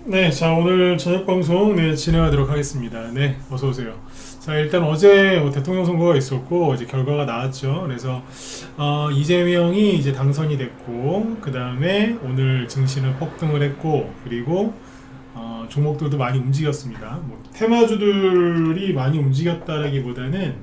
네, 자 오늘 저녁 방송 진행하도록 하겠습니다. 네, 어서 오세요. 자 일단 어제 대통령 선거가 있었고 이제 결과가 나왔죠. 그래서 이재명이 이제 당선이 됐고 그 다음에 오늘 증시는 폭등을 했고 그리고 종목들도 많이 움직였습니다. 뭐 테마주들이 많이 움직였다라기보다는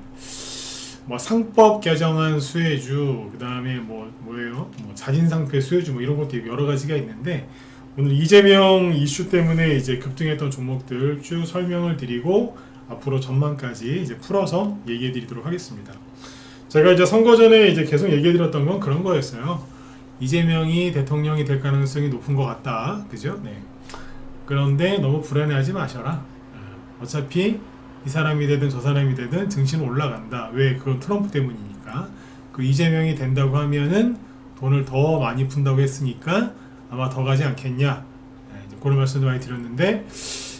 뭐 상법 개정안 수혜주 그 다음에 뭐예요? 뭐 자진상폐 수혜주 뭐 이런 것도 여러 가지가 있는데. 오늘 이재명 이슈 때문에 이제 급등했던 종목들 쭉 설명을 드리고 앞으로 전망까지 이제 풀어서 얘기해 드리도록 하겠습니다. 제가 이제 선거 전에 이제 계속 얘기해 드렸던 건 그런 거였어요. 이재명이 대통령이 될 가능성이 높은 것 같다. 그죠? 네. 그런데 너무 불안해하지 마셔라. 어차피 이 사람이 되든 저 사람이 되든 증시는 올라간다. 왜? 그건 트럼프 때문이니까. 그 이재명이 된다고 하면은 돈을 더 많이 푼다고 했으니까 아마 더 가지 않겠냐. 이제 그런 말씀도 많이 드렸는데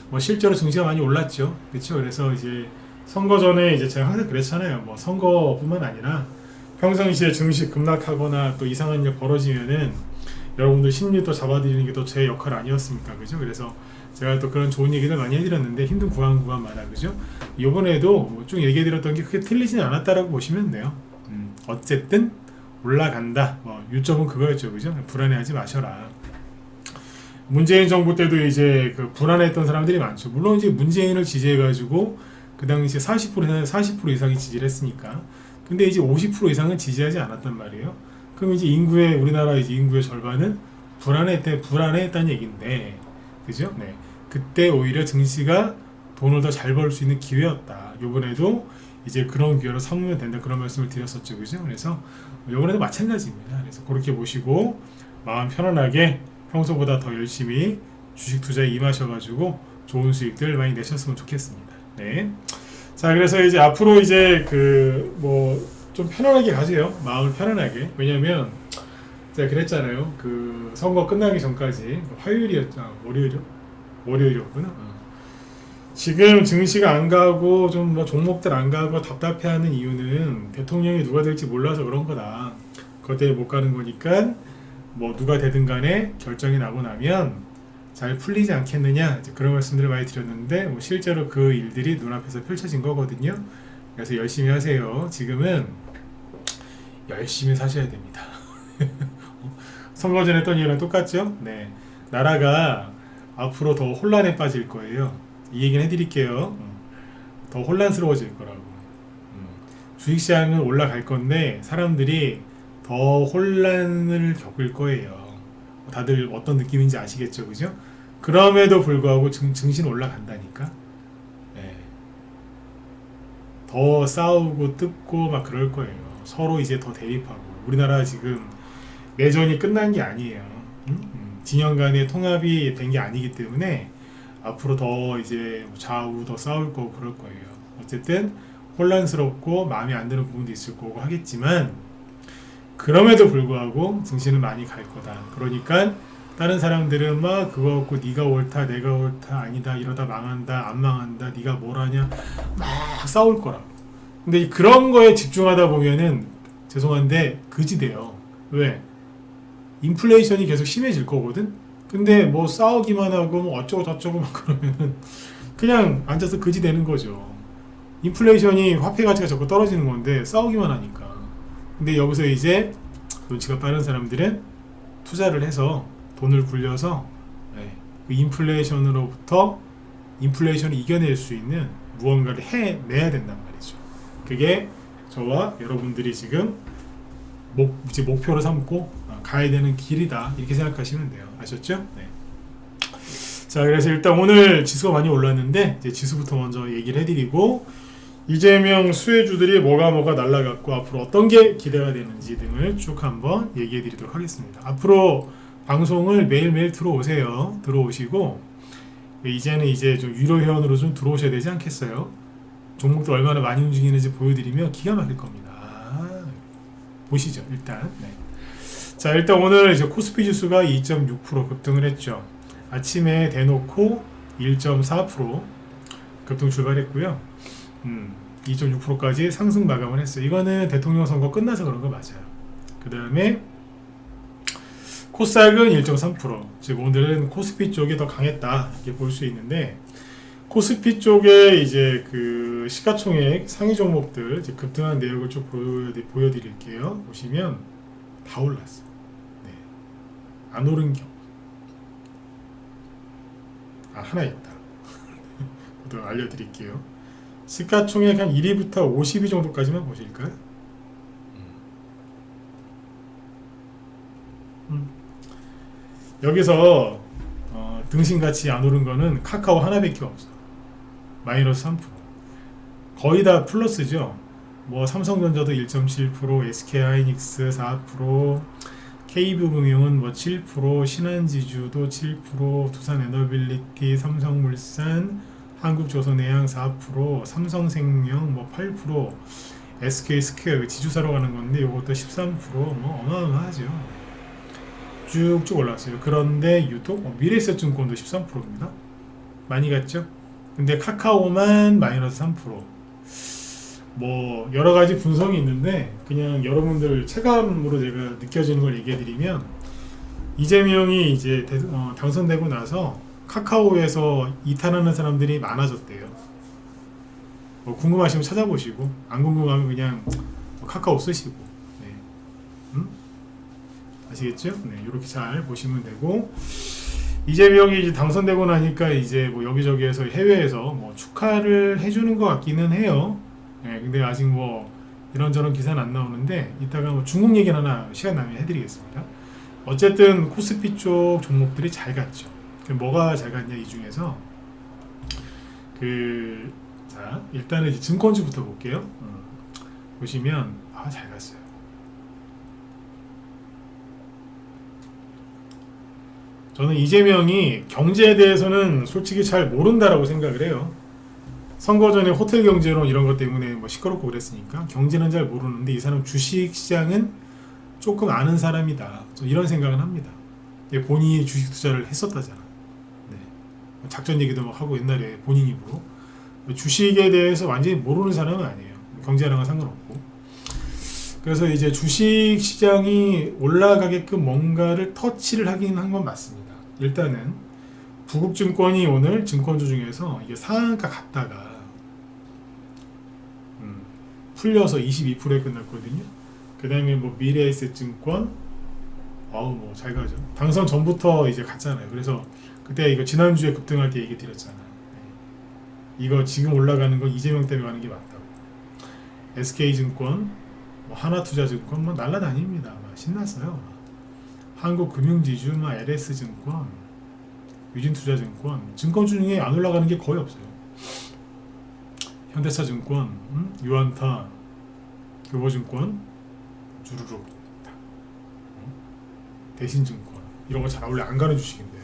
뭐 실제로 증시가 많이 올랐죠. 그렇죠. 그래서 이제 선거 전에 이제 제가 항상 그랬잖아요. 뭐 선거뿐만 아니라 평상시에 증시 급락하거나 또 이상한 일 벌어지면은 여러분들 심리 또 잡아드리는 게 또 제 역할 아니었습니까? 그죠? 그래서 제가 또 그런 좋은 얘기들 많이 해드렸는데 힘든 구간마다 그죠? 이번에도 뭐쭉 얘기해드렸던 게 크게 틀리진 않았다라고 보시면 돼요. 어쨌든 올라간다. 뭐 유점은 그거였죠, 그죠? 불안해하지 마셔라. 문재인 정부 때도 이제 그 불안했던 사람들이 많죠. 물론 이제 문재인을 지지해가지고 그 당시에 40% 이상이 지지를 했으니까. 근데 이제 50% 이상은 지지하지 않았단 말이에요. 그럼 이제 우리나라 이제 인구의 절반은 불안해했다는 얘기인데, 그죠? 네. 그때 오히려 증시가 돈을 더 잘 벌 수 있는 기회였다. 요번에도 이제 그런 기회로 삼으면 된다. 그런 말씀을 드렸었죠. 그죠? 그래서 요번에도 마찬가지입니다. 그래서 그렇게 보시고 마음 편안하게 평소보다 더 열심히 주식 투자에 임하셔가지고 좋은 수익들 많이 내셨으면 좋겠습니다. 네. 자, 그래서 이제 앞으로 이제 좀 편안하게 가세요. 마음을 편안하게. 왜냐면 제가 그랬잖아요. 그 선거 끝나기 전까지 월요일이었구나. 지금 증시가 안 가고 좀 뭐 종목들 안 가고 답답해하는 이유는 대통령이 누가 될지 몰라서 그런 거다. 그것 때문에 못 가는 거니까 뭐 누가 되든 간에 결정이 나고 나면 잘 풀리지 않겠느냐 이제 그런 말씀들을 많이 드렸는데 뭐 실제로 그 일들이 눈앞에서 펼쳐진 거거든요. 그래서 열심히 하세요. 지금은 열심히 사셔야 됩니다. 선거 전에 했던 이유랑 똑같죠? 네, 나라가 앞으로 더 혼란에 빠질 거예요. 이 얘기는 해드릴게요. 더 혼란스러워질 거라고. 주식시장은 올라갈 건데 사람들이 더 혼란을 겪을 거예요. 다들 어떤 느낌인지 아시겠죠, 그죠? 그럼에도 불구하고 증시는 올라간다니까. 네. 더 싸우고 뜯고 막 그럴 거예요. 서로 이제 더 대립하고. 우리나라 지금 내전이 끝난 게 아니에요. 진영 간의 통합이 된 게 아니기 때문에 앞으로 더 이제 좌우 더 싸울 거고 그럴 거예요. 어쨌든 혼란스럽고 마음에 안 드는 부분도 있을 거고 하겠지만 그럼에도 불구하고 증시는 많이 갈 거다. 그러니까 다른 사람들은 막 그거 갖고 네가 옳다 내가 옳다 아니다 이러다 망한다 안 망한다 네가 뭘 하냐 막 싸울 거라고. 근데 그런 거에 집중하다 보면은 죄송한데 그지 돼요. 왜? 인플레이션이 계속 심해질 거거든. 근데 뭐 싸우기만 하고 뭐 어쩌고 저쩌고 막 그러면은 그냥 앉아서 그지 되는 거죠. 인플레이션이 화폐 가치가 자꾸 떨어지는 건데 싸우기만 하니까. 근데 여기서 이제 눈치가 빠른 사람들은 투자를 해서 돈을 굴려서 그 인플레이션으로부터 인플레이션을 이겨낼 수 있는 무언가를 해내야 된단 말이죠. 그게 저와 여러분들이 지금 목표로 삼고 가야 되는 길이다 이렇게 생각하시면 돼요. 아셨죠? 네. 자, 그래서 일단 오늘 지수가 많이 올랐는데 이제 지수부터 먼저 얘기를 해드리고 이재명 수혜주들이 뭐가 날라갔고 앞으로 어떤 게 기대가 되는지 등을 쭉 한번 얘기해 드리도록 하겠습니다. 앞으로 방송을 매일매일 들어오시고 이제는 이제 좀 유료 회원으로 좀 들어오셔야 되지 않겠어요? 종목들 얼마나 많이 움직이는지 보여드리면 기가 막힐 겁니다. 보시죠 일단. 네. 자, 일단 오늘 이제 코스피 지수가 2.6% 급등을 했죠. 아침에 대놓고 1.4% 급등 출발했고요. 2.6%까지 상승 마감을 했어요. 이거는 대통령 선거 끝나서 그런 거 맞아요. 그 다음에 코스닥은 1.3%, 즉 오늘은 코스피 쪽이 더 강했다 이렇게 볼 수 있는데, 코스피 쪽에 이제 그 시가총액 상위 종목들 이제 급등한 내역을 좀 보여드릴게요. 보시면 다 올랐어요. 네. 안 오른 게 하나 있다. 또 알려드릴게요. 시가총액 한 1위부터 50위 정도까지만 보실까요? 여기서 등신같이 안 오른 거는 카카오 하나밖에 없어. 마이너스 3%. 거의 다 플러스죠. 뭐 삼성전자도 1.7%, SK하이닉스 4%, KB금융은 뭐 7%, 신한지주도 7%, 두산에너빌리티, 삼성물산, 한국조선해양 4%, 삼성생명 뭐 8%, SK스퀘어 지주사로 가는 건데 이것도 13%뭐 어마어마하죠. 쭉쭉 올랐어요. 그런데 유독 미래에셋증권도 13%입니다. 많이 갔죠? 근데 카카오만 마이너스 3%. 뭐 여러 가지 분석이 있는데 그냥 여러분들 체감으로 제가 느껴지는 걸 얘기해 드리면, 이재명이 이제 당선되고 나서 카카오에서 이탈하는 사람들이 많아졌대요. 뭐 궁금하시면 찾아보시고, 안 궁금하면 그냥 카카오 쓰시고. 네. 아시겠죠? 네, 이렇게 잘 보시면 되고, 이재명이 이제 당선되고 나니까 이제 뭐 여기저기에서 해외에서 뭐 축하를 해주는 것 같기는 해요. 네, 근데 아직 뭐 이런저런 기사는 안 나오는데 이따가 뭐 중국 얘기는 하나 시간 나면 해드리겠습니다. 어쨌든 코스피 쪽 종목들이 잘 갔죠. 뭐가 잘 갔냐, 이 중에서 자 일단은 이제 증권주부터 볼게요. 보시면 잘 갔어요. 저는 이재명이 경제에 대해서는 솔직히 잘 모른다라고 생각을 해요. 선거 전에 호텔 경제론 이런 것 때문에 뭐 시끄럽고 그랬으니까 경제는 잘 모르는데 이 사람 주식 시장은 조금 아는 사람이다, 이런 생각은 합니다. 본인이 주식 투자를 했었다잖아. 네. 작전 얘기도 막 하고 옛날에 본인 입으로. 주식에 대해서 완전히 모르는 사람은 아니에요. 경제랑은 상관없고. 그래서 이제 주식 시장이 올라가게끔 뭔가를 터치를 하긴 한 건 맞습니다. 일단은 부국증권이 오늘 증권주 중에서 이게 상한가 갔다가 풀려서 22%에 끝났거든요. 그 다음에 뭐 미래에셋증권 뭐 잘 가죠. 당선 전부터 이제 갔잖아요. 그래서 그때 이거 지난주에 급등할 때 얘기 드렸잖아요. 네. 이거 지금 올라가는 거 이재명 때문에 가는 게 맞다고. SK증권, 뭐 하나투자증권 뭐 날라다닙니다. 신났어요. 한국금융지주, LS증권, 유진투자증권, 증권주 중에 안 올라가는 게 거의 없어요. 현대차증권, 유한타, 교보증권, 주르륵, 대신증권, 이런 거 잘 원래 안 가는 주식인데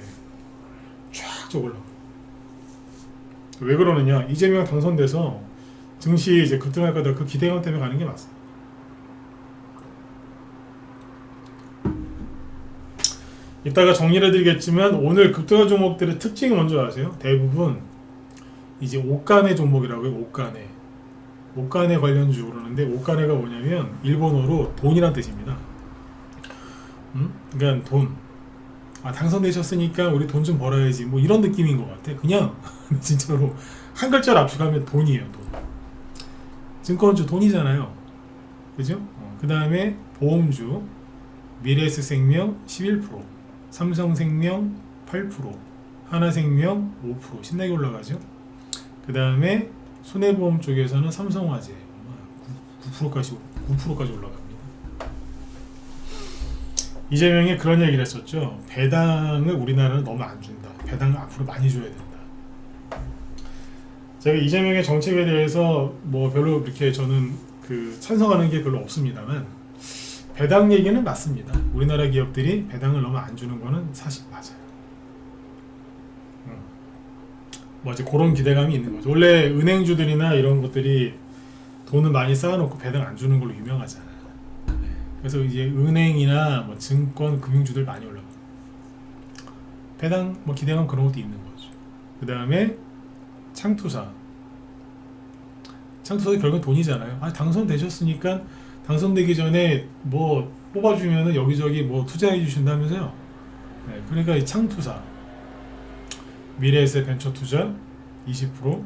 쫙 올라가. 왜 그러느냐? 이재명 당선돼서 증시 이제 급등할 거다, 그 기대감 때문에 가는 게 맞습니다. 이따가 정리를 해드리겠지만 오늘 급등한 종목들의 특징이 뭔지 아세요? 대부분 이제 옷가네 종목이라고 해요. 옷가네 관련주 그러는데, 옷가네가 뭐냐면 일본어로 돈이란 뜻입니다. 그러니까 돈. 당선되셨으니까 우리 돈 좀 벌어야지, 뭐 이런 느낌인 것 같아. 그냥 진짜로 한 글자를 압축하면 돈이에요. 돈. 증권주 돈이잖아요. 그죠? 그 다음에 보험주 미래에셋생명 11%, 삼성생명 8%, 하나생명 5% 신나게 올라가죠. 그 다음에 손해보험 쪽에서는 삼성화재 9%까지 올라갑니다. 이재명이 그런 얘기를 했었죠. 배당을 우리나라는 너무 안 준다. 배당을 앞으로 많이 줘야 된다. 제가 이재명의 정책에 대해서 뭐 별로 그렇게 저는 찬성하는 게 별로 없습니다만, 배당 얘기는 맞습니다. 우리나라 기업들이 배당을 너무 안 주는 거는 사실 맞아요. 뭐 이제 그런 기대감이 있는 거죠. 원래 은행주들이나 이런 것들이 돈을 많이 쌓아놓고 배당 안 주는 걸로 유명하잖아요. 그래서 이제 은행이나 뭐 증권, 금융주들 많이 올라가요. 배당 뭐 기대감 그런 것도 있는 거죠. 그 다음에 창투사 결국은 돈이잖아요. 당선되셨으니까 당선되기 전에 뭐 뽑아주면은 여기저기 뭐 투자해 주신다면서요. 네, 그러니까 이 창투사, 미래에셋 벤처투자 20%,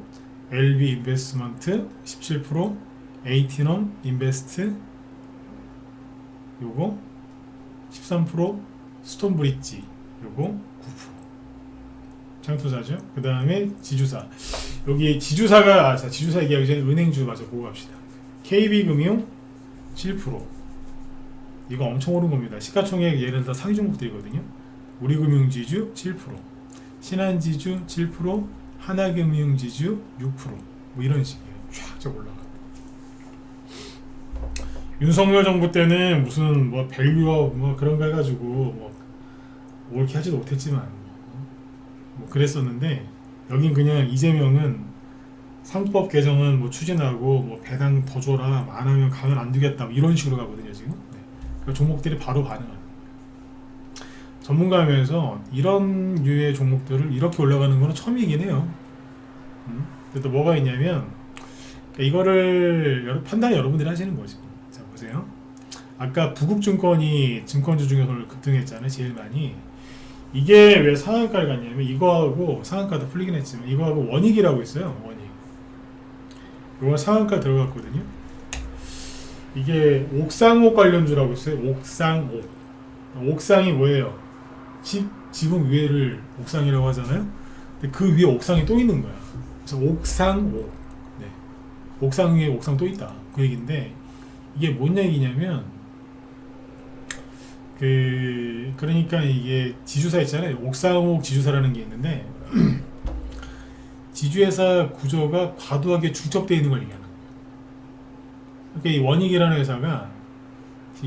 LB 인베스트먼트 17%, 에이티넘 인베스트 요거 13%, 스톤브릿지 요거 9%. 창투사죠. 그 다음에 지주사. 여기 지주사가 지주사 얘기하기 전에 은행주 마저 보고 갑시다. KB금융 7%. 이거 엄청 오른 겁니다. 시가총액 얘는 다 상위 종목들이거든요. 우리금융지주 7%, 신한지주 7%, 하나금융지주 6%. 뭐 이런 식이에요. 쫙 올라가. 윤석열 정부 때는 무슨 뭐 밸류업 뭐 그런 거 해가지고 뭐 옳게 하지도 못했지만 뭐 그랬었는데, 여긴 그냥 이재명은 상법 개정은 뭐 추진하고 뭐 배당 더 줘라, 안 하면 가만 안 두겠다, 뭐 이런 식으로 가거든요 지금. 네. 그러니까 종목들이 바로 반응하는. 전문가면서 이런 류의 종목들을 이렇게 올라가는 거는 처음이긴 해요. 근데 또 뭐가 있냐면, 그러니까 이거를 판단을 여러분들이 하시는 거죠. 자 보세요. 아까 부국증권이 증권주 중에서 급등했잖아요, 제일 많이. 이게 왜 상한가를 갔냐면, 이거하고 상한가도 풀리긴 했지만 이거하고 원익이라고 있어요. 원익. 이거 상한가 들어갔거든요. 이게 옥상옥 관련주라고 있어요. 옥상옥. 옥상이 뭐예요? 지붕 위에를 옥상이라고 하잖아요. 근데 그 위에 옥상이 또 있는 거야. 그래서 옥상옥. 네. 옥상 위에 옥상 또 있다. 그 얘기인데, 이게 뭔 얘기냐면, 그러니까 이게 지주사 있잖아요. 옥상옥 지주사라는 게 있는데, 지주회사 구조가 과도하게 중첩되어 있는 걸 얘기하는 거예요. 그러니까 이 원익이라는 회사가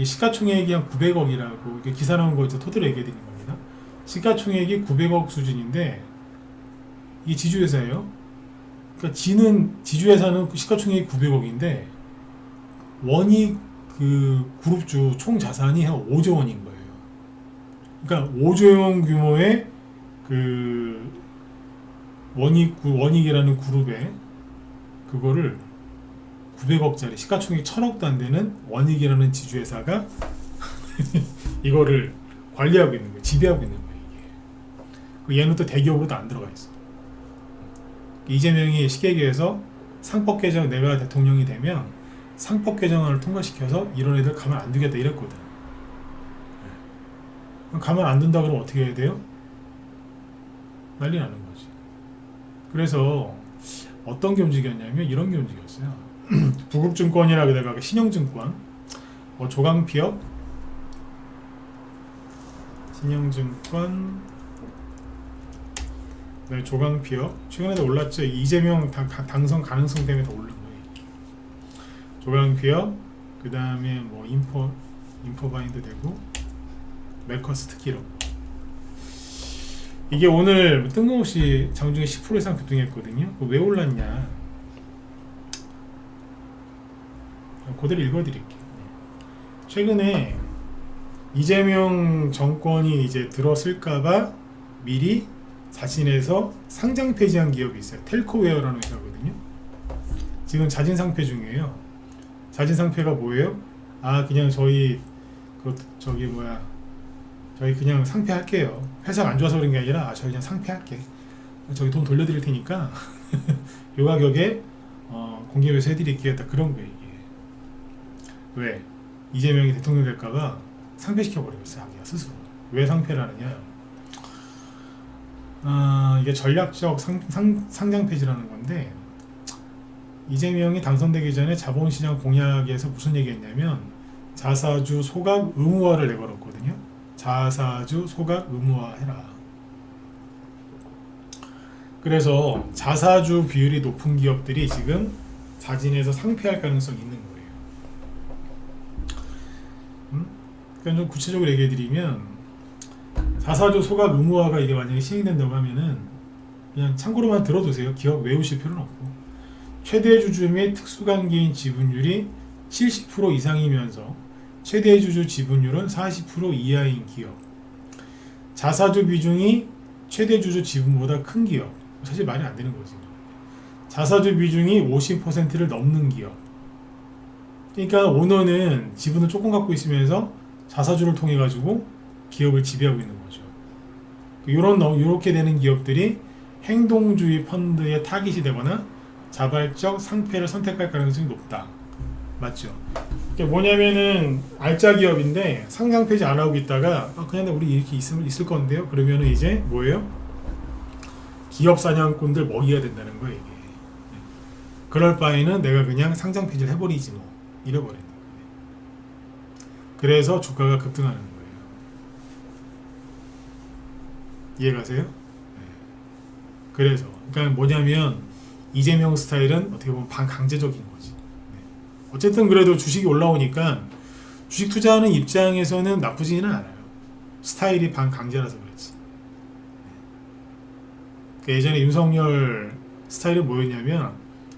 시가총액이 한 900억이라고 기사 나온 거 토대로 얘기해 드리는 겁니다. 시가총액이 900억 수준인데 이게 지주회사예요. 그러니까 지주회사는 시가총액이 900억인데 원익 그 그룹주 총 자산이 한 5조 원인 거예요. 그러니까 5조 원 규모의 그 원익이라는 그룹에 그거를 900억짜리 시가총액 1000억도 안 되는 원익이라는 지주회사가 이거를 관리하고 있는 거예요. 지배하고 있는 거예요. 이게. 얘는 또 대기업으로도 안 들어가 있어. 이재명이 시계계에서 상법 개정, 내가 대통령이 되면 상법 개정안을 통과시켜서 이런 애들 가만 안 두겠다 이랬거든. 가만 안 둔다 그러면 어떻게 해야 돼요? 난리 나는 거지. 그래서 어떤 게 움직였냐면 이런 게 움직였어요. 부국증권이라 그다가 신영증권, 조강피업, 신영증권, 네, 조강피업 최근에도 올랐죠. 이재명 당선 가능성 때문에 더 오른 거예요. 조강피업, 그 다음에 뭐 인포바인드 되고, 메커스 특히로. 이게 오늘 뜬금없이 장중에 10% 이상 급등했거든요. 왜 올랐냐? 그대로 읽어드릴게요. 최근에 이재명 정권이 이제 들어설까봐 미리 자신에서 상장 폐지한 기업이 있어요. 텔코웨어라는 회사거든요. 지금 자진 상폐 중이에요. 자진 상폐가 뭐예요? 그냥 저희 저희 그냥 상폐할게요. 회사가 안 좋아서 그런 게 아니라 저희 그냥 상폐할게. 저희 돈 돌려드릴 테니까 요 가격에 공개해서 해드릴게요. 딱 그런 거예요. 이게. 왜? 이재명이 대통령 될까봐 상폐시켜버리겠어요. 자기가 스스로. 왜 상폐를 하느냐? 이게 전략적 상장 폐지라는 건데, 이재명이 당선되기 전에 자본시장 공약에서 무슨 얘기했냐면 자사주 소각 의무화를 내걸었거든요. 자사주 소각 의무화해라. 그래서 자사주 비율이 높은 기업들이 지금 자진해서 상폐할 가능성이 있는 거예요. 그러니까 좀 구체적으로 얘기해드리면, 자사주 소각 의무화가 이게 만약에 시행된다고 하면은 그냥 참고로만 들어두세요. 기억 외우실 필요는 없고, 최대 주주 및 특수관계인 지분율이 70% 이상이면서 최대 주주 지분율은 40% 이하인 기업, 자사주 비중이 최대 주주 지분보다 큰 기업. 사실 말이 안 되는 거지. 자사주 비중이 50%를 넘는 기업. 그러니까 오너는 지분을 조금 갖고 있으면서 자사주를 통해 가지고 기업을 지배하고 있는 거죠. 요렇게 되는 기업들이 행동주의 펀드의 타깃이 되거나 자발적 상패를 선택할 가능성이 높다. 맞죠? 이게 뭐냐면은 알짜 기업인데 상장 폐지 안 하고 있다가 그냥 우리 이렇게 있을 건데요. 그러면은 이제 뭐예요? 기업 사냥꾼들 먹이가 된다는 거예요, 이게. 그럴 바에는 내가 그냥 상장 폐지를 해버리지 뭐 이래버리는 거예요. 그래서 주가가 급등하는 거예요. 이해가세요? 네. 그래서 그러니까 뭐냐면 이재명 스타일은 어떻게 보면 반강제적인 거지. 네. 어쨌든 그래도 주식이 올라오니까 주식 투자하는 입장에서는 나쁘지는 않아요. 스타일이 반강제라서 그렇지. 네. 그 예전에 윤석열 스타일이 뭐였냐면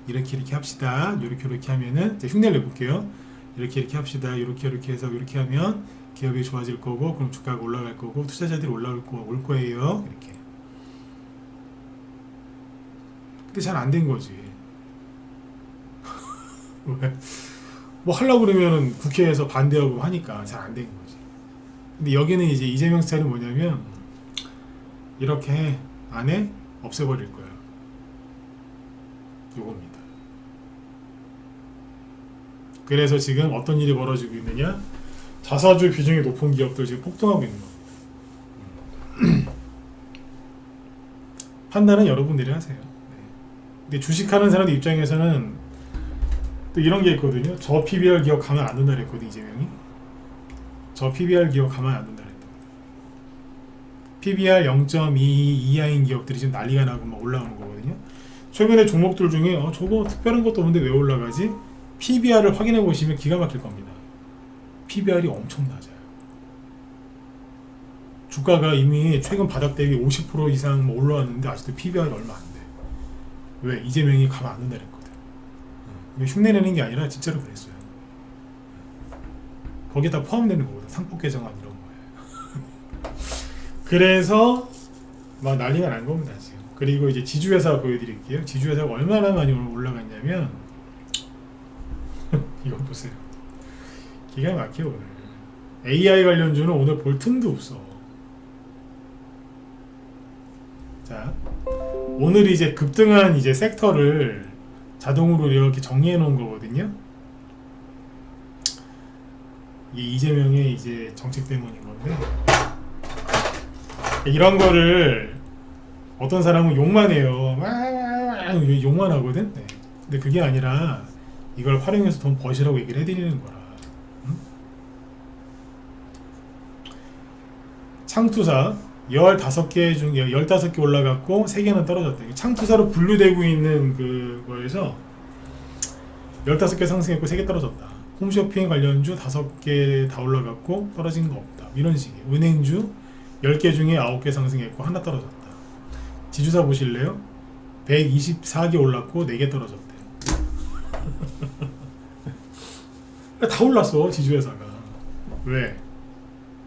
이렇게 합시다. 이렇게 하면은 이제 흉내를 내볼게요. 이렇게 합시다. 이렇게 해서 이렇게 하면 기업이 좋아질 거고 그럼 주가가 올라갈 거고 투자자들이 올 거예요. 이렇게. 근데 잘 안 된 거지. 왜? 뭐 하려고 그러면은 국회에서 반대하고 하니까 잘 안 된 거지. 근데 여기는 이제 이재명 스타일은 뭐냐면 이렇게 안 해? 없애버릴 거야. 요겁니다. 그래서 지금 어떤 일이 벌어지고 있느냐? 자사주 비중이 높은 기업들 지금 폭등하고 있는 겁니다. 판단은 여러분들이 하세요. 근데 주식하는 사람들 입장에서는 또 이런 게 있거든요. 저 PBR 기업 가만 안 둔다 그랬거든, 이재명이. 저 PBR 기업 가만 안 둔다 그랬다. PBR 0.2 이하인 기업들이 지금 난리가 나고 막 올라오는 거거든요. 최근에 종목들 중에 저거 특별한 것도 없는데 왜 올라가지? PBR을 확인해 보시면 기가 막힐 겁니다. PBR이 엄청 낮아요. 주가가 이미 최근 바닥 대비 50% 이상 올라왔는데 아직도 PBR이 얼마 안 돼. 왜? 이재명이 가만 안 둔다 그랬거든. 이거 흉내내는 게 아니라 진짜로 그랬어요. 거기다 포함되는 거거든. 상법 개정안 이런 거예요. 그래서 막 난리가 난 겁니다 지금. 그리고 이제 지주회사 보여드릴게요. 지주회사가 얼마나 많이 올라갔냐면 이거 보세요. 기가 막혀 오늘. AI 관련주는 오늘 볼 틈도 없어. 자, 오늘 이제 급등한 이제 섹터를 자동으로 이렇게 정리해 놓은 거거든요. 이게 이재명의 이제 정책 때문인 건데 이런 거를 어떤 사람은 욕만 해요. 욕만 하거든. 네. 근데 그게 아니라 이걸 활용해서 돈 버시라고 얘기를 해드리는 거라. 응? 창투사 15개 중 15개 올라갔고 3개는 떨어졌다. 창투사로 분류되고 있는 그거에서 15개 상승했고 3개 떨어졌다. 홈쇼핑 관련주 5개 다 올라갔고 떨어진 거 없다. 이런 식이에요. 은행주 10개 중에 9개 상승했고 하나 떨어졌다. 지주사 보실래요? 124개 올랐고 4개 떨어졌대요. 다 올랐어 지주회사가. 왜?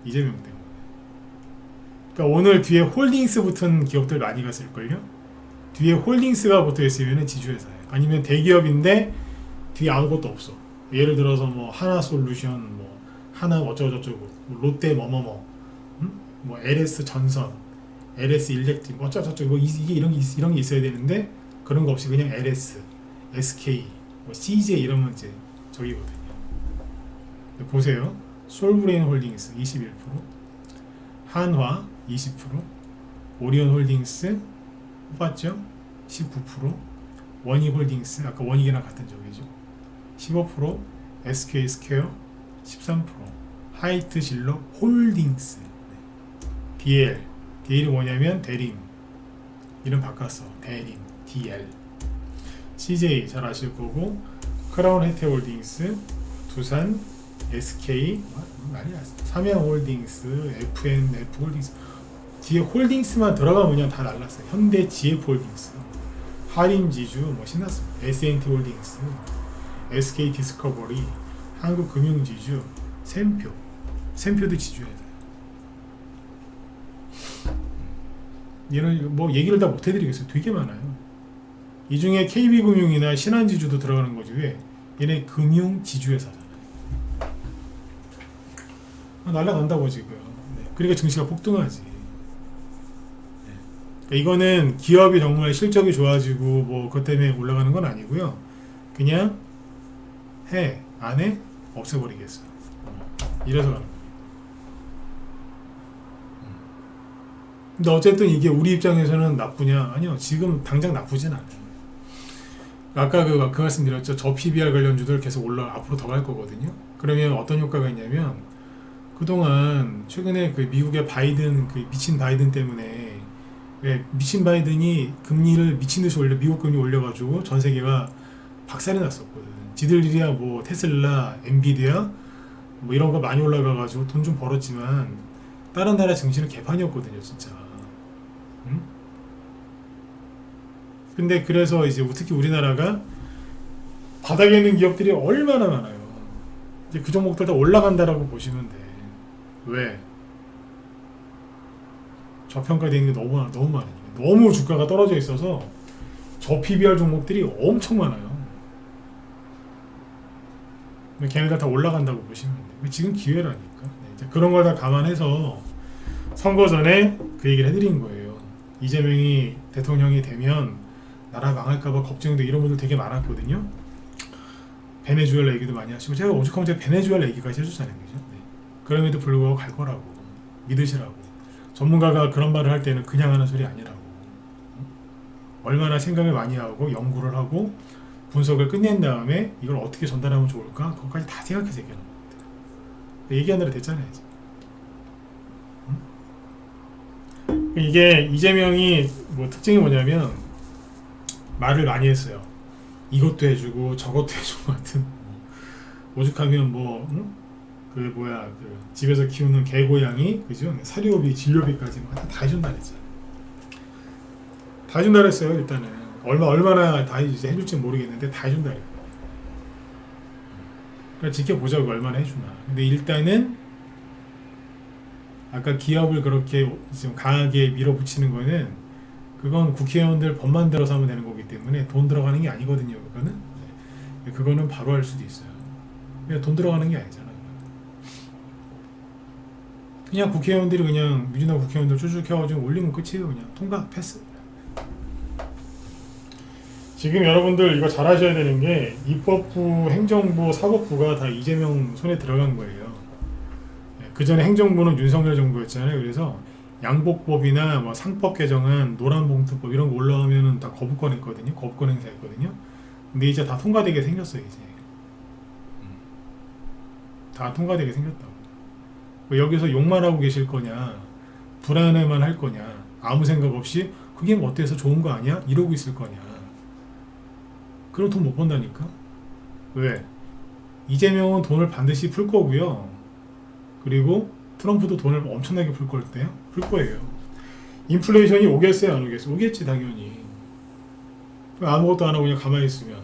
이재명 때문에. 그러니까 오늘 뒤에 홀딩스 붙은 기업들 많이 갔을걸요? 뒤에 홀딩스가 붙어있으면 지주회사예요. 아니면 대기업인데 뒤에 아무것도 없어. 예를 들어서 뭐 하나솔루션, 뭐 하나 어쩌고저쩌고, 뭐 롯데 뭐뭐뭐, 뭐 LS 전선, LS 일렉트릭, 뭐 어쩌고저쩌고, 뭐 이게 이런 게 있어야 되는데 그런 거 없이 그냥 LS, SK, 뭐 CJ 이러면 이제 저기거든요. 보세요. 솔브레인 홀딩스 21%, 한화 20%, 오리온 홀딩스 뽑았죠? 19%, 원희홀딩스 아까 원희계랑 같은 적이죠. 15%, SK 스퀘어 13%, 하이트 실러 홀딩스, DL이 뭐냐면 대림, 이름 바꿨어. 대림, DL. CJ 잘 아실 거고, 크라운 혜태홀딩스, 두산, SK, 삼양홀딩스, FNF홀딩스. 뒤에 홀딩스만 들어가면 그냥 다 날랐어요. 현대 GF홀딩스, 하림지주 뭐 신났습니다. SNT홀딩스, SK디스커버리, 한국금융지주, 샘표도 지주회사. 얘는 뭐 얘기를 다 못해드리겠어요. 되게 많아요. 이 중에 KB금융이나 신한지주도 들어가는 거지. 왜? 얘네 금융지주회사잖아요. 날라간다고 지금. 네. 그러니까 증시가 폭등하지. 이거는 기업이 정말 실적이 좋아지고 뭐 그것 때문에 올라가는 건 아니고요. 그냥 해, 안 해? 없애버리겠어. 이래서 가는 거예요. 근데 어쨌든 이게 우리 입장에서는 나쁘냐? 아니요. 지금 당장 나쁘진 않아요. 아까 그 말씀드렸죠. 저 PBR 관련주들 계속 앞으로 더 갈 거거든요. 그러면 어떤 효과가 있냐면 그동안 최근에 그 미국의 바이든 그 미친 바이든 때문에 미친 바이든이 금리를 미친 듯이 미국 금리 올려가지고 전 세계가 박살이 났었거든. 지들이야 뭐 테슬라, 엔비디아 뭐 이런 거 많이 올라가가지고 돈 좀 벌었지만 다른 나라 증시는 개판이었거든요, 진짜. 응? 근데 그래서 이제 특히 우리나라가 바닥에 있는 기업들이 얼마나 많아요. 이제 그 종목들 다 올라간다라고 보시면 돼. 왜? 저평가되어 있는 게 너무 많으니까. 너무 주가가 떨어져 있어서 저 PBR 종목들이 엄청 많아요. 근데 걔네들 다 올라간다고 보시면 돼요. 지금 기회라니까. 이제 그런 걸 다 감안해서 선거 전에 그 얘기를 해드린 거예요. 이재명이 대통령이 되면 나라 망할까봐 걱정돼 이런 분들 되게 많았거든요. 베네수엘라 얘기도 많이 하시고 제가 오죽하면 제가 베네수엘라 얘기까지 해줬잖아요. 그죠? 네. 그럼에도 불구하고 갈 거라고 믿으시라고. 전문가가 그런 말을 할 때는 그냥 하는 소리 아니라고. 얼마나 생각을 많이 하고 연구를 하고 분석을 끝낸 다음에 이걸 어떻게 전달하면 좋을까? 그것까지 다 생각해서 얘기하는 겁니다. 얘기하느라 됐잖아요. 이게 이재명이 뭐 특징이 뭐냐면 말을 많이 했어요. 이것도 해주고 저것도 해주고 같은 오죽하면 뭐 그 집에서 키우는 개고양이 그죠? 사료비, 진료비까지 다 해준다 그랬잖아요. 다 해준다 그랬어요. 일단은 얼마나 다 이제 해줄지 모르겠는데 다 해준다 그랬어요. 그러니까 지켜보자고 얼마나 해주나. 근데 일단은 아까 기업을 그렇게 지금 강하게 밀어붙이는 거는 그건 국회의원들 법 만들어서 하면 되는 거기 때문에 돈 들어가는 게 아니거든요. 그거는 바로 할 수도 있어요. 그냥 돈 들어가는 게 아니잖아요. 그냥 국회의원들이 그냥 민주당 국회의원들 쭈쭈 켜가지고 올리면 끝이에요. 그냥 통과 패스. 지금 여러분들 이거 잘 하셔야 되는 게 입법부, 행정부, 사법부가 다 이재명 손에 들어간 거예요. 그 전에 행정부는 윤석열 정부였잖아요. 그래서 양복법이나 뭐 상법 개정안, 노란봉투법 이런 거 올라오면은 다 거부권 했거든요. 거부권 행사했거든요. 근데 이제 다 통과되게 생겼어요. 이제 다 통과되게 생겼다고. 여기서 욕만 하고 계실 거냐, 불안해만 할 거냐, 아무 생각 없이 그게 뭐 어때서 좋은 거 아니야? 이러고 있을 거냐. 그럼 돈 못 번다니까. 왜? 이재명은 돈을 반드시 풀 거고요. 그리고 트럼프도 돈을 엄청나게 풀 거예요. 인플레이션이 오겠어요, 안 오겠어요? 오겠지, 당연히. 아무것도 안 하고 그냥 가만히 있으면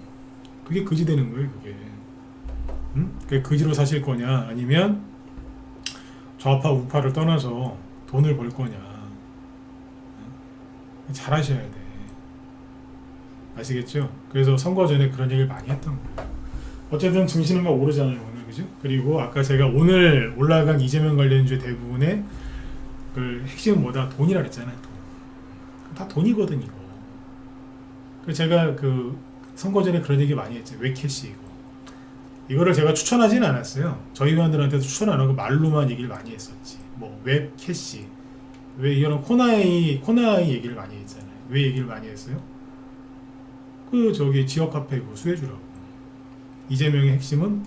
그게 거지 되는 거예요, 그게. 응? 그게 거지로 사실 거냐, 아니면 좌파 우파를 떠나서 돈을 벌 거냐. 잘 하셔야 돼. 아시겠죠? 그래서 선거 전에 그런 얘기를 많이 했던 거예요. 어쨌든 증시는 막 오르잖아요, 오늘. 그죠? 그리고 아까 제가 오늘 올라간 이재명 관련주 대부분의 그 핵심은 뭐다? 돈이라 그랬잖아요. 돈. 다 돈이거든, 이거. 그래서 제가 그 선거 전에 그런 얘기 많이 했죠. 왜 캐시 이거. 이거를 제가 추천하진 않았어요. 저희 회원들한테도 추천 안 하고 말로만 얘기를 많이 했었지. 뭐 웹 캐시, 왜 이런 코나이 얘기를 많이 했잖아요. 왜 얘기를 많이 했어요? 그 저기 지역 카페 그 수혜주라고. 이재명의 핵심은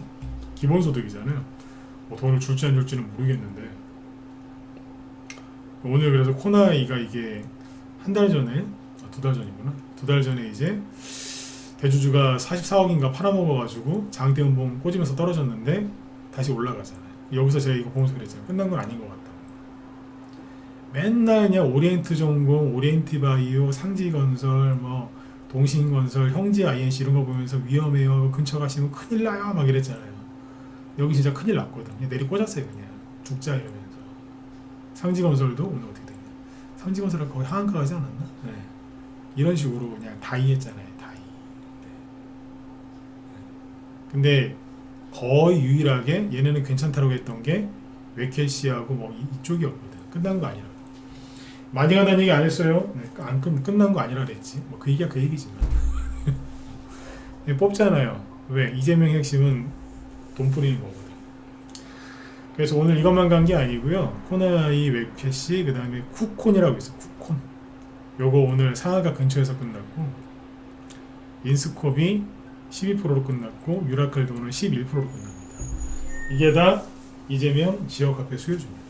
기본소득이잖아요. 뭐 돈을 줄지 안 줄지는 모르겠는데 오늘 그래서 코나이가 이게 한 달 전에, 두 달 전이구나. 두 달 전에 이제 대주주가 44억인가 팔아먹어가지고 장대음봉 꽂으면서 떨어졌는데 다시 올라가잖아요. 여기서 제가 이거 보면서 그랬잖아요. 끝난 건 아닌 것 같다. 맨날 그냥 오리엔트 전공, 오리엔트 바이오, 상지건설, 뭐 동신건설, 형제 INC 이런 거 보면서 위험해요. 근처 가시면 큰일 나요. 막 이랬잖아요. 여기 진짜 큰일 났거든. 그냥 내리 꽂았어요. 그냥 죽자 이러면서. 상지건설도 오늘 어떻게 됐냐. 상지건설은 거의 하한가 가지 않았나? 네. 이런 식으로 그냥 다이 했잖아요. 다이. 네. 근데 거의 유일하게 얘네는 괜찮다고 했던 게 웨켈시하고 뭐 이쪽이었거든. 끝난 거 아니라고. 많이 간다는 얘기 안 했어요. 네, 끝난 거 아니라 그랬지. 뭐 그 얘기가 그 얘기지만. 네, 뽑잖아요. 왜? 이재명 핵심은 돈 뿌리는 거거든. 그래서 오늘 이것만 간 게 아니고요. 코나이 웹캐시 그 다음에 쿠콘이라고 있어. 쿠콘. 요거 오늘 상하가 근처에서 끝났고 인스콥이 12%로 끝났고 유라클도 오늘 11%로 끝납니다. 이게 다 이재명 지역화폐 수요주입니다.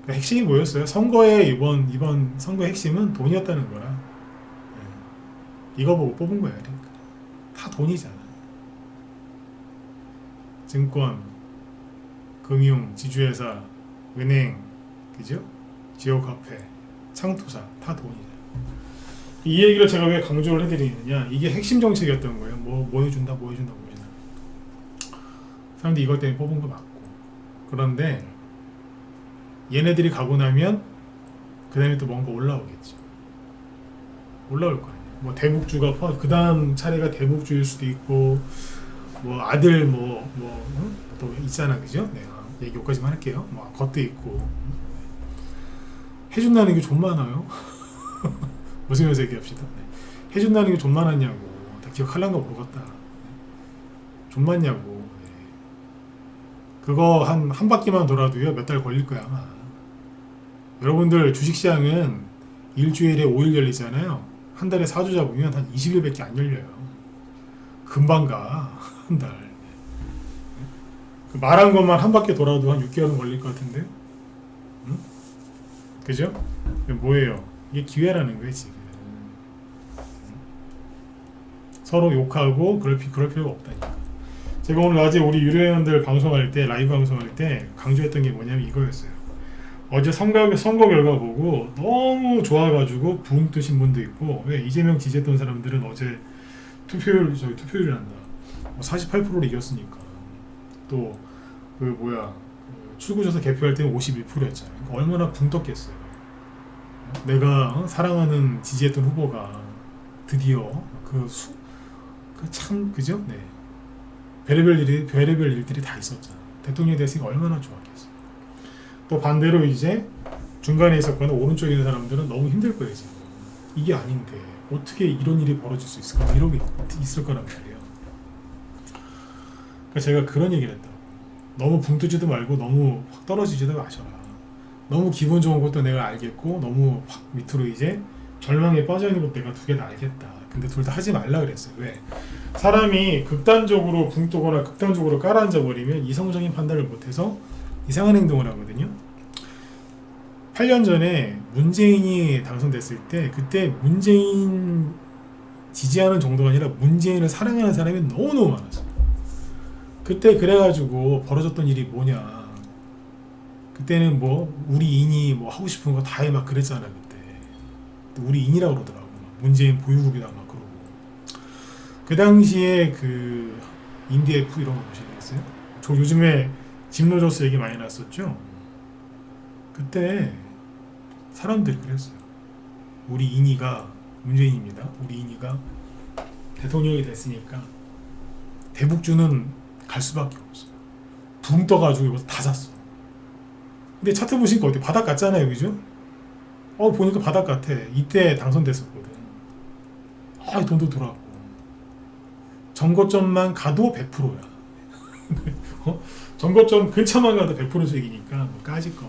그러니까 핵심이 뭐였어요? 선거의 이번 선거 핵심은 돈이었다는 거라. 이거 보고 뽑은 거야. 그러니까 다 돈이잖아. 증권, 금융, 지주회사, 은행, 그죠? 지역화폐, 창투사 다 돈이잖아. 이 얘기를 제가 왜 강조를 해드리느냐? 이게 핵심 정책이었던 거예요. 뭐 해준다. 사람들이 이것 때문에 뽑은 거 맞고. 그런데 얘네들이 가고 나면 그 다음에 또 뭔가 올라오겠죠. 올라올 거 아니에요. 뭐 대북주가 그 다음 차례가 대북주일 수도 있고 뭐 아들 또 있잖아, 그죠? 네, 얘기 여기까지만 할게요. 뭐 것도 있고 해준다는 게 좀 많아요. 웃으면서 얘기합시다. 네. 해준다는 게 좀 많았냐고. 다 기억하려는 거 모르겠다. 네. 좀 많냐고. 네. 그거 한 바퀴만 돌아도요 몇 달 걸릴 거야 아마. 여러분들 주식시장은 일주일에 5일 열리잖아요. 한 달에 4주 잡으면 한 20일밖에 안 열려요. 금방 가. 한 달. 그 말한 것만 한 바퀴 돌아도 한 6개월은 걸릴 것 같은데. 응? 그죠? 뭐예요? 이게 기회라는 거예요 지금. 서로 욕하고 그럴 필요가 없다니까. 제가 오늘 낮에 우리 유료회원들 방송할 때 라이브 방송할 때 강조했던 게 뭐냐면 이거였어요. 어제 선거 결과 보고 너무 좋아가지고 붕 뜨신 분도 있고, 왜 이재명 지지했던 사람들은 어제 투표율이란다. 48%를 이겼으니까. 또 출구조사 개표할 때는 51%였잖아요. 그러니까 얼마나 붕 떴겠어요. 내가 사랑하는 지지했던 후보가 드디어 그죠? 네. 별의별 일들이 다 있었잖아. 대통령이 됐으니까 얼마나 좋았겠어. 또 반대로 이제 중간에 있었거나 오른쪽에 있는 사람들은 너무 힘들 거예요 지금. 이게 아닌데 어떻게 이런 일이 벌어질 수 있을까? 이런 게 있을 거란 말이에요. 그러니까 제가 그런 얘기를 했다고. 너무 붕 뜨지도 말고 너무 확 떨어지지도 마셔라. 너무 기분 좋은 것도 내가 알겠고 너무 확 밑으로 이제 절망에 빠져있는 것도 내가 두 개 다 알겠다. 근데 둘 다 하지 말라 그랬어요. 왜? 사람이 극단적으로 붕 뜨거나 극단적으로 깔아앉아 버리면 이성적인 판단을 못해서 이상한 행동을 하거든요. 8년 전에 문재인이 당선됐을 때 그때 문재인 지지하는 정도가 아니라 문재인을 사랑하는 사람이 너무너무 많았어요. 그때 그래가지고 벌어졌던 일이 뭐냐. 그때는 우리 인이 하고 싶은 거 다 해 막 그랬잖아. 그때 우리 인이라고 그러더라고. 문재인 보유국이다 막 그러고. 그 당시에 그 인디F 이런 거 보시겠어요? 저 요즘에 짐노조스 얘기 많이 났었죠. 그때 사람들이 그랬어요. 우리 인이가 문재인입니다. 우리 인이가 대통령이 됐으니까 대북주는 갈 수밖에 없어요. 붕 떠가지고 이거 다 샀어. 근데 차트 보시니까 어디 바닥 같잖아요, 그죠? 보니까 바닥 같아. 이때 당선됐었거든. 돈도 들어왔고. 정거점만 가도 100%야. 정거점 근처만 가도 100% 수익이니까 까짓 거.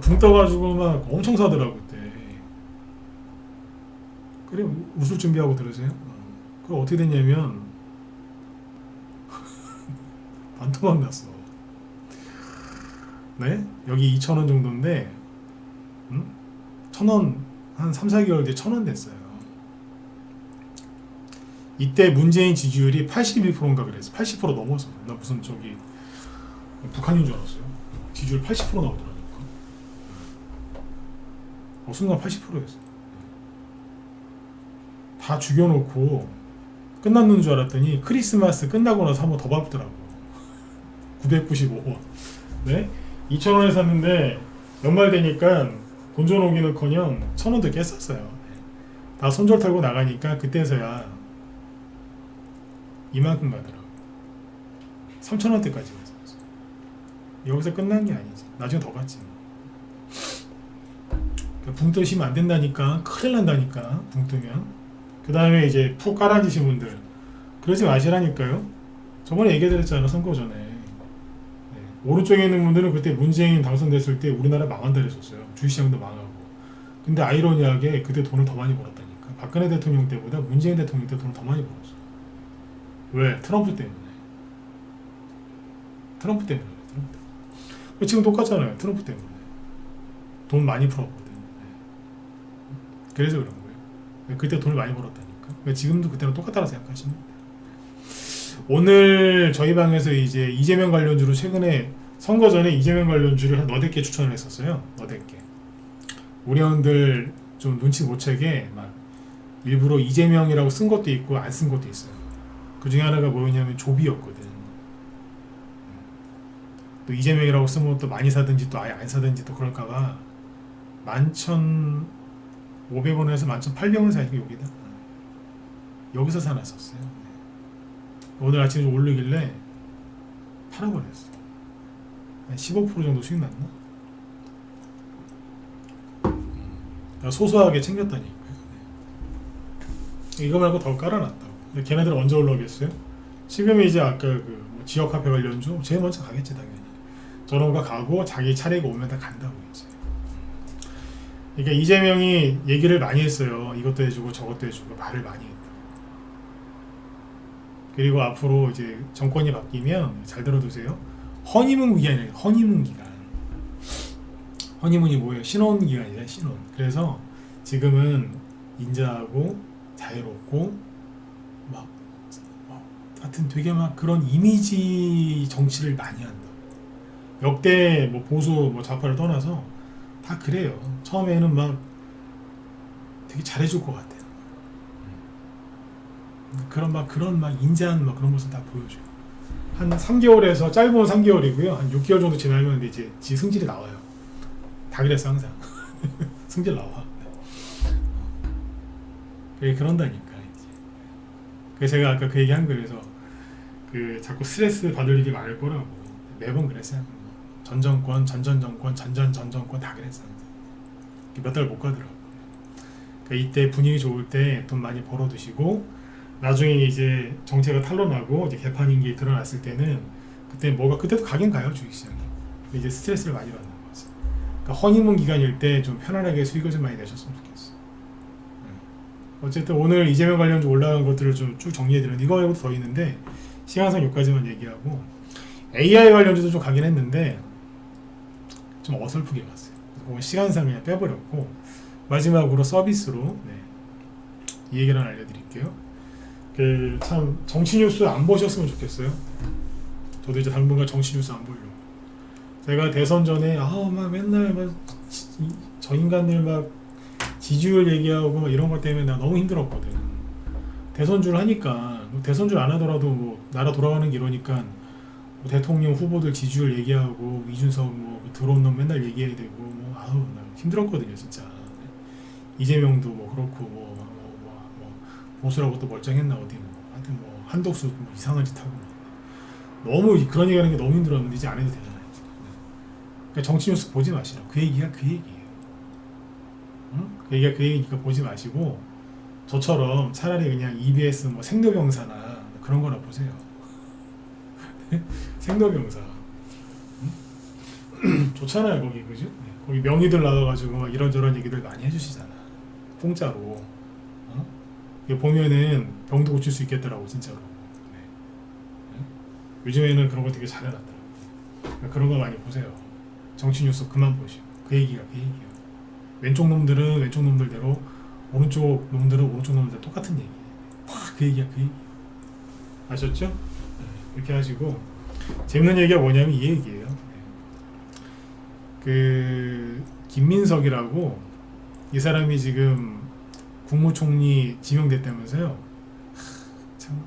붕 떠가지고 막 엄청 사더라고 그때. 그래 웃을 준비하고 들으세요. 그럼 어떻게 됐냐면 반토막 났어. 네? 여기 2,000원 정도인데 1,000원 한 3, 4개월 뒤에 1,000원 됐어요. 이때 문재인 지지율이 81%인가 그랬어. 80% 넘었어. 나 무슨 북한인 줄 알았어요. 지지율 80% 나오더라니까. 순간 80%였어. 다 죽여놓고 끝났는 줄 알았더니 크리스마스 끝나고 나서 한 번 더 밟더라고. 995원. 네? 2,000원에 샀는데 연말 되니까 돈 줘놓기는커녕 1,000원도 깼었어요. 다 손절 털고 나가니까 그때서야 이만큼 가더라고. 3,000원대까지 갔었어. 여기서 끝난 게 아니지. 나중에 더 갔지. 붕 뜨시면 안 된다니까. 큰일 난다니까. 붕 뜨면. 그 다음에 이제 푹 깔아주신 분들 그러지 마시라니까요. 저번에 얘기해드렸잖아, 선거 전에. 네. 오른쪽에 있는 분들은 그때 문재인 당선됐을 때 우리나라 망한다 그랬었어요. 주식시장도 망하고. 근데 아이러니하게 그때 돈을 더 많이 벌었다니까. 박근혜 대통령 때보다 문재인 대통령 때 돈을 더 많이 벌었어. 왜? 트럼프 때문에. 트럼프 때문에. 트럼프 때문에. 지금 똑같잖아요. 트럼프 때문에. 돈 많이 풀었거든. 그래서 그런 거예요. 그때 돈을 많이 벌었다니까. 지금도 그때랑 똑같다고 생각하시면 돼요. 오늘 저희 방에서 이제 이재명 관련주로 최근에 선거 전에 이재명 관련주를 한 너댓 개 추천을 했었어요. 너댓 개. 우리 형들 좀 눈치 못 채게 막 일부러 이재명이라고 쓴 것도 있고 안 쓴 것도 있어요. 그 중에 하나가 뭐였냐면 조비였거든. 또 이재명이라고 쓰면 또 많이 사든지 또 아예 안 사든지 또 그럴까봐 11,500원에서 11,800원 사이가 여기다. 여기서 사놨었어요. 오늘 아침에 좀 오르길래 팔아버렸어. 한 15% 정도 수익 났나? 소소하게 챙겼다니까요. 이거 말고 더 깔아놨다고. 걔네들 언제 올라오겠어요? 지금 이제 아까 뭐 지역 화폐 관련주 제일 먼저 가겠지 당연히. 저런 거 가고 자기 차례가 오면 다 간다고 이제. 그러니까 이재명이 얘기를 많이 했어요. 이것도 해주고 저것도 해주고 말을 많이 했다. 그리고 앞으로 이제 정권이 바뀌면 잘 들어두세요. 허니문 기간이에요. 허니문 기간. 허니문이 뭐예요? 신혼 기간이잖아요. 신혼. 그래서 지금은 인자하고 자유롭고 막 하여튼 되게 막 그런 이미지 정치를 많이 한다. 역대 뭐 보수 뭐 좌파를 떠나서 다 그래요. 처음에는 막 되게 잘해줄 것 같아요. 그런 막 인자한 막 그런 모습 다 보여줘요. 한 3개월에서 짧은 3개월이고요. 한 6개월 정도 지나면 이제 지 승질이 나와요. 다 그랬어 항상. 승질 나와. 그런다니까 이제. 그래서 제가 아까 그 얘기한 거예요. 그래서 그 자꾸 스트레스 받을 일이 많을 거라고 매번 그랬어요. 전 정권, 전 정권 다 그랬어요. 몇 달 못 가더라고. 그러니까 이때 분위기 좋을 때 돈 많이 벌어두시고 나중에 이제 정체가 탄로나고 이제 개판인 게 드러났을 때는 그때 그때도 가긴 가요 주식시장이. 이제 스트레스를 많이 받는 거지. 그러니까 허니문 기간일 때 좀 편안하게 수익을 좀 많이 내셨으면 좋겠어. 어쨌든 오늘 이재명 관련주 올라간 것들을 좀 쭉 정리해드렸는데 이거 말고도 더 있는데 시간상 여기까지만 얘기하고 AI 관련주도 좀 가긴 했는데 좀 어설프게 갔어요. 그래서 시간상 그냥 빼버렸고 마지막으로 서비스로 이 얘기를 하나 알려드릴게요. 참 정치 뉴스 안 보셨으면 좋겠어요. 저도 이제 당분간 정치 뉴스 안 보려고. 제가 대선 전에 막 맨날 저 인간들 막 지지율 얘기하고 막 이런 것 때문에 나 너무 힘들었거든. 대선주를 하니까 대선주를 안 하더라도 뭐 나라 돌아가는 게 이러니까 뭐 대통령 후보들 지지율 얘기하고 이준석 뭐 들어온 놈 맨날 얘기해야 되고 뭐 나 힘들었거든요 진짜. 이재명도 뭐 그렇고 뭐 보수라고 또 멀쩡했나 어디 뭐 하여튼 뭐 한덕수 뭐 이상한 짓 하고 너무 그런 얘기하는 게 너무 힘들었는데 이제 안 해도 되잖아요. 그러니까 정치 뉴스 보지 마시라. 그 얘기가 그 얘기예요. 응? 그 얘기가 그 얘기니까 보지 마시고 저처럼 차라리 그냥 EBS 뭐 생로병사나 그런 거나 보세요. 생로병사 좋잖아요 거기 그죠? 거기 명의들 나와가지고 막 이런저런 얘기들 많이 해주시잖아. 공짜로. 보면은 병도 고칠 수 있겠더라고 진짜로. 요즘에는 그런 거 되게 잘해놨더라고. 그러니까 그런 거 많이 보세요. 정치 뉴스 그만 보시고 그 얘기가 그 얘기예요. 왼쪽 놈들은 왼쪽 놈들대로 오른쪽 놈들은 오른쪽 놈들대로 똑같은 얘기. 그 얘기야 그 얘기. 아셨죠? 이렇게 하시고 재밌는 얘기가 뭐냐면 이 얘기예요. 그 김민석이라고 이 사람이 지금 국무총리 지명됐다면서요. 참,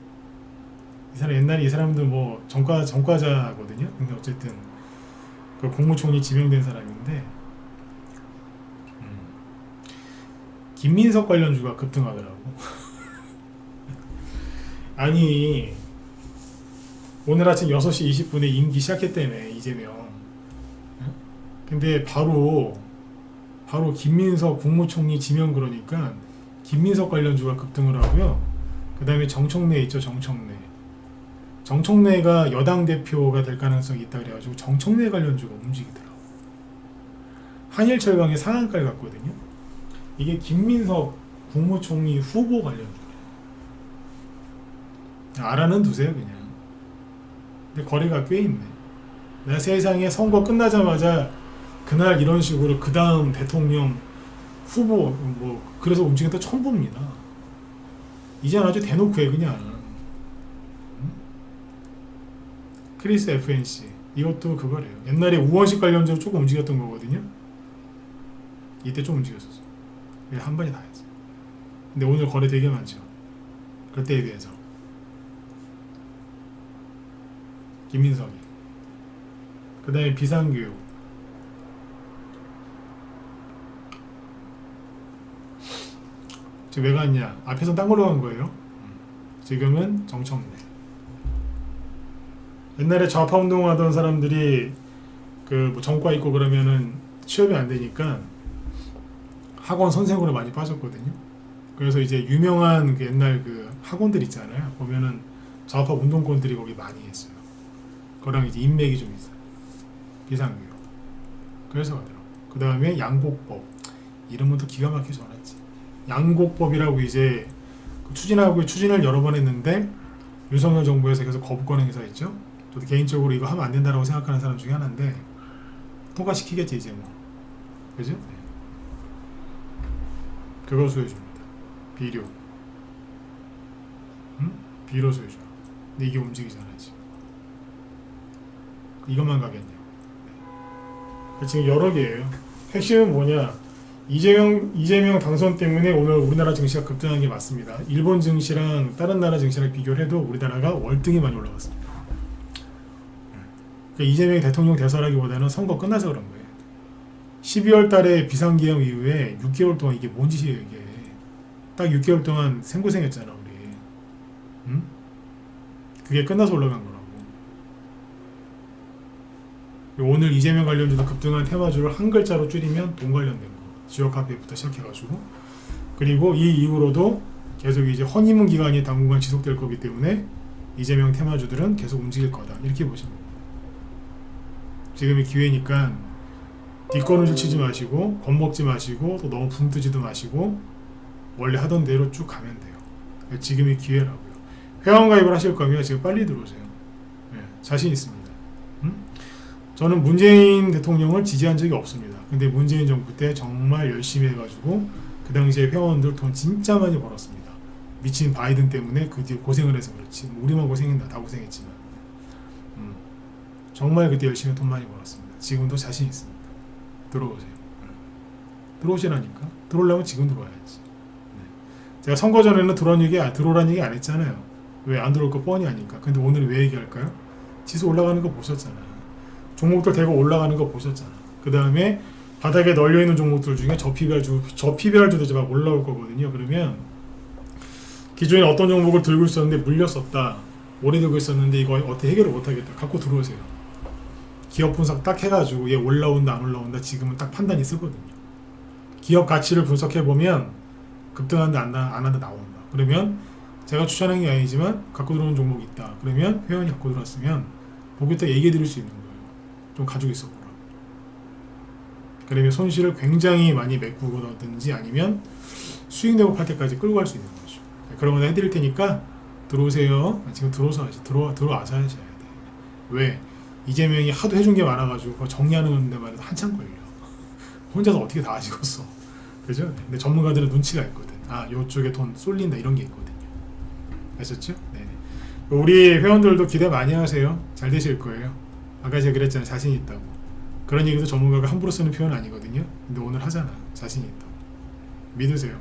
이 사람 옛날에 이 사람도 뭐 전과자거든요. 근데 어쨌든 그 국무총리 지명된 사람인데 김민석 관련주가 급등하더라고. 아니 오늘 아침 6시 20분에 임기 시작했다며 이재명. 근데 바로 바로 김민석 국무총리 지명 그러니까 김민석 관련주가 급등을 하고요. 그 다음에 정청래 있죠. 정청래. 정청래가 여당 대표가 될 가능성이 있다 그래가지고 정청래 관련주가 움직이더라고요. 한일철강의 상한가를 갔거든요. 이게 김민석 국무총리 후보 관련주예요. 알아는 두세요 그냥. 근데 거래가 꽤 있네. 내가 세상에 선거 끝나자마자 그날 이런 식으로 그 다음 대통령 후보 뭐 그래서 움직였다 처음 봅니다. 이제 아주 대놓고 해 그냥. 크리스 FNC 이것도 그거래요. 옛날에 우원식 관련주로 조금 움직였던 거거든요. 이때 좀 움직였었어. 한 번에 다 했어. 근데 오늘 거래 되게 많죠. 그때에 비해서. 김민석이. 그 다음에 비상교육. 지금 왜 갔냐? 앞에서 딴 걸로 간 거예요. 지금은 정청래. 옛날에 좌파 운동하던 사람들이 그뭐 전과 있고 그러면은 취업이 안 되니까 학원 선생으로 많이 빠졌거든요. 그래서 이제 유명한 그 옛날 그 학원들 있잖아요. 보면은 좌파 운동권들이 거기 많이 했어요. 그거랑 이제 인맥이 좀 있어요. 비상교육. 그래서 가더라고. 그 다음에 양곡법. 이름은 또 기가 막히게 전했지. 양곡법이라고 이제 추진을 여러 번 했는데 윤석열 정부에서 계속 거부권 행사했죠. 저도 개인적으로 이거 하면 안 된다라고 생각하는 사람 중에 하나인데 통과시키겠지 이제 뭐. 그죠? 네. 그거 수혜줍니다. 비료. 응? 비료 수혜줘. 근데 이게 움직이잖아 지금. 이것만 가겠냐. 네. 지금 여러 개예요. 핵심은 뭐냐? 이재명 당선 때문에 오늘 우리나라 증시가 급등한 게 맞습니다. 일본 증시랑 다른 나라 증시랑 비교를 해도 우리나라가 월등히 많이 올라갔습니다. 그러니까 이재명이 대통령 대선하기보다는 선거 끝나서 그런 거예요. 12월 달에 비상계엄 이후에 6개월 동안 이게 뭔 짓이에요 이게. 딱 6개월 동안 생고생했잖아 우리. 응? 그게 끝나서 올라간 거라고. 오늘 이재명 관련주도 급등한 테마주를 한 글자로 줄이면 돈 관련된 거. 지역 화폐부터 시작해가지고. 그리고 이 이후로도 계속 이제 허니문 기간이 당분간 지속될 거기 때문에 이재명 테마주들은 계속 움직일 거다. 이렇게 보시면 됩니다. 지금이 기회니까 뒷걸음질 치지 마시고 겁먹지 마시고 또 너무 붕 뜨지도 마시고 원래 하던 대로 쭉 가면 돼요. 지금이 기회라고요. 회원가입을 하실 거면 지금 빨리 들어오세요. 네, 자신 있습니다. 저는 문재인 대통령을 지지한 적이 없습니다. 근데 문재인 정부 때 정말 열심히 해가지고 그 당시에 회원들 돈 진짜 많이 벌었습니다. 미친 바이든 때문에 그 뒤에 고생을 해서 그렇지. 우리만 고생했나 다 고생했지만 정말 그때 열심히 돈 많이 벌었습니다. 지금도 자신 있습니다. 들어오세요. 들어오시라니까. 들어오려면 지금 들어와야지. 네. 제가 선거 전에는 들어오라는 얘기 안 했잖아요. 왜 안 들어올 거 뻔히 아니까. 근데 오늘 왜 얘기할까요? 지수 올라가는 거 보셨잖아요. 종목들 대거 올라가는 거 보셨잖아. 그 다음에 바닥에 널려있는 종목들 중에 저PBR주도 이제 막 올라올 거거든요. 그러면 기존에 어떤 종목을 들고 있었는데 물렸었다. 오래 들고 있었는데 이거 어떻게 해결을 못하겠다. 갖고 들어오세요. 기업 분석 딱 해가지고 얘 올라온다 안 올라온다 지금은 딱 판단이 쓰거든요. 기업 가치를 분석해보면 급등한다 안 한다 나온다. 그러면 제가 추천한 게 아니지만 갖고 들어오는 종목이 있다. 그러면 회원이 갖고 들어왔으면 보기부터 얘기해 드릴 수 있는 거예요. 좀 가지고 있어 보라. 그러면 손실을 굉장히 많이 메꾸거든지 아니면 수익 내고 팔 때까지 끌고 갈 수 있는 거죠. 그런 거 해드릴 테니까 들어오세요. 지금 들어와서 하셔야 돼. 왜? 이재명이 하도 해준 게 많아가지고 그거 정리하는 데만 해도 한참 걸려. 혼자서 어떻게 다 아시겠어. 그죠? 근데 전문가들은 눈치가 있거든. 아, 요쪽에 돈 쏠린다 이런 게 있거든요. 아셨죠? 네. 우리 회원들도 기대 많이 하세요. 잘 되실 거예요. 아까 제가 그랬잖아요. 자신 있다고. 그런 얘기도 전문가가 함부로 쓰는 표현 아니거든요. 근데 오늘 하잖아. 자신 있다고. 믿으세요.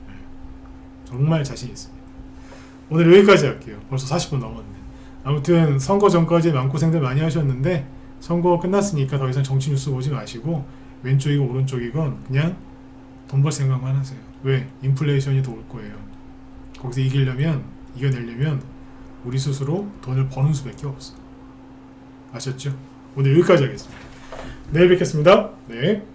네. 정말 자신 있습니다. 오늘 여기까지 할게요. 벌써 40분 넘었네. 아무튼 선거 전까지 마음고생들 많이 하셨는데 선거 끝났으니까 더 이상 정치 뉴스 보지 마시고 왼쪽이고 오른쪽이건 그냥 돈 벌 생각만 하세요. 왜? 인플레이션이 더 올 거예요. 거기서 이겨내려면 우리 스스로 돈을 버는 수밖에 없어. 아셨죠? 오늘 여기까지 하겠습니다. 내일 뵙겠습니다. 네.